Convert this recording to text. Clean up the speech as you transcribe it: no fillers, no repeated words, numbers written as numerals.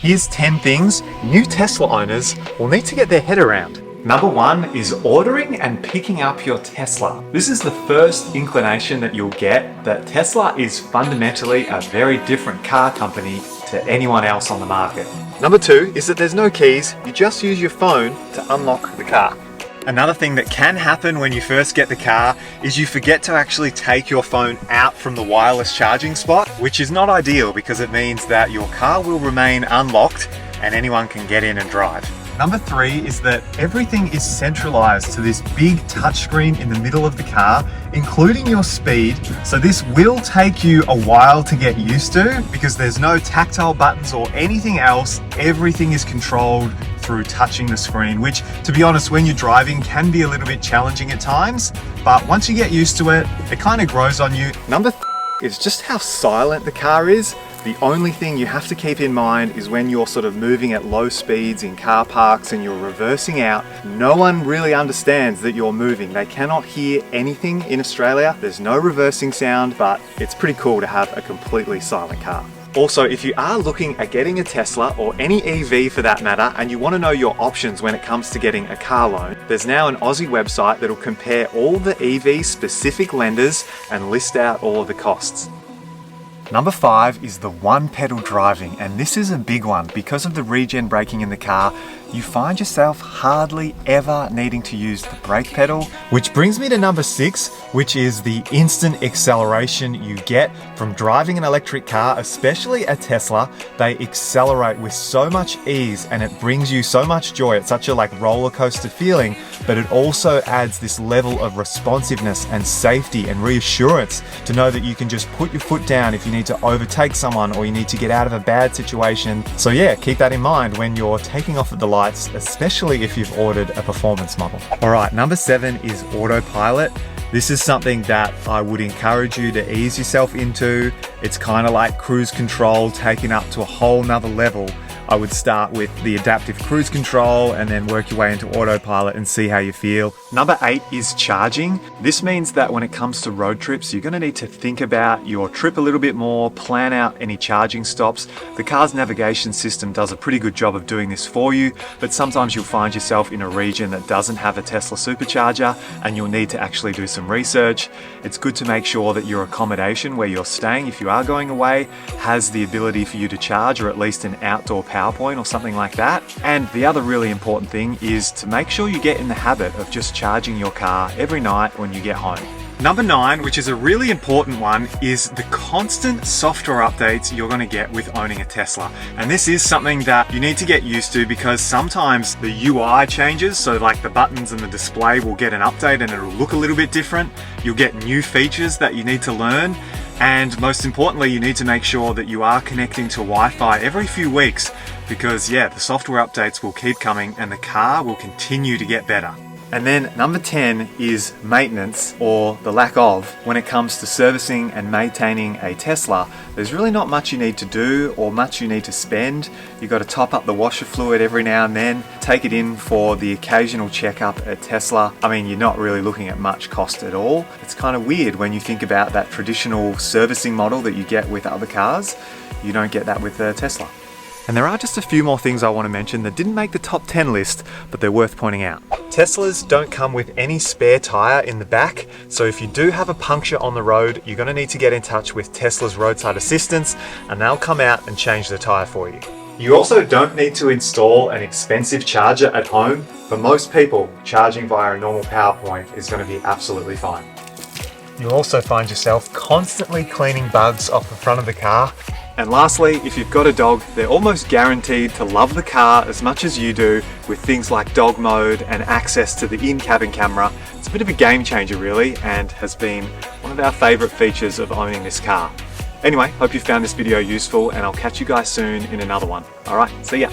Here's 10 things new Tesla owners will need to get their head around. Number 1 is ordering and picking up your Tesla. This is the first inclination that you'll get that Tesla is fundamentally a very different car company to anyone else on the market. Number 2 is that there's no keys, you just use your phone to unlock the car. Another thing that can happen when you first get the car is you forget to actually take your phone out from the wireless charging spot, which is not ideal because it means that your car will remain unlocked and anyone can get in and drive. Number 3 is that everything is centralized to this big touchscreen in the middle of the car, including your speed. So this will take you a while to get used to because there's no tactile buttons or anything else. Everything is controlled through touching the screen, which, to be honest, when you're driving can be a little bit challenging at times. But once you get used to it, it kind of grows on you. Number 3 is just how silent the car is. The only thing you have to keep in mind is when you're sort of moving at low speeds in car parks and you're reversing out, no one really understands that you're moving. They cannot hear anything in Australia. There's no reversing sound, but it's pretty cool to have a completely silent car. Also, if you are looking at getting a Tesla or any EV for that matter, and you want to know your options when it comes to getting a car loan, there's now an Aussie website that'll compare all the EV specific lenders and list out all of the costs. Number 5 is the one pedal driving, and this is a big one. Because of the regen braking in the car, you find yourself hardly ever needing to use the brake pedal. Which brings me to number 6, which is the instant acceleration you get from driving an electric car, especially a Tesla. They accelerate with so much ease and it brings you so much joy. It's such a roller coaster feeling, but it also adds this level of responsiveness and safety and reassurance to know that you can just put your foot down if you need to overtake someone or you need to get out of a bad situation. So yeah, keep that in mind when you're taking off at the lights, especially if you've ordered a performance model. All right, number 7 is Autopilot. This is something that I would encourage you to ease yourself into. It's kind of like cruise control taken up to a whole nother level. I would start with the adaptive cruise control and then work your way into autopilot and see how you feel. Number 8 is charging. This means that when it comes to road trips, you're going to need to think about your trip a little bit more, plan out any charging stops. The car's navigation system does a pretty good job of doing this for you, but sometimes you'll find yourself in a region that doesn't have a Tesla supercharger and you'll need to actually do some research. It's good to make sure that your accommodation where you're staying, if you are going away, has the ability for you to charge, or at least an outdoor power point or something like that. And the other really important thing is to make sure you get in the habit of just charging your car every night when you get home. Number 9, which is a really important one, is the constant software updates you're going to get with owning a Tesla. And this is something that you need to get used to because sometimes the UI changes, so like the buttons and the display will get an update and it'll look a little bit different. You'll get new features that you need to learn. And most importantly, you need to make sure that you are connecting to Wi-Fi every few weeks because yeah, the software updates will keep coming and the car will continue to get better. And then number 10 is maintenance, or the lack of. When it comes to servicing and maintaining a Tesla, there's really not much you need to do or much you need to spend. You've got to top up the washer fluid every now and then, take it in for the occasional checkup at Tesla. I mean, you're not really looking at much cost at all. It's kind of weird when you think about that traditional servicing model that you get with other cars. You don't get that with a Tesla. And there are just a few more things I want to mention that didn't make the top 10 list, but they're worth pointing out. Teslas don't come with any spare tire in the back, so if you do have a puncture on the road, you're going to need to get in touch with Tesla's roadside assistance and they'll come out and change the tire for you. You also don't need to install an expensive charger at home. For most people, charging via a normal power point is going to be absolutely fine. You'll also find yourself constantly cleaning bugs off the front of the car. And lastly, if you've got a dog, they're almost guaranteed to love the car as much as you do with things like dog mode and access to the in-cabin camera. It's a bit of a game changer really, and has been one of our favorite features of owning this car. Anyway, hope you found this video useful and I'll catch you guys soon in another one. All right, see ya.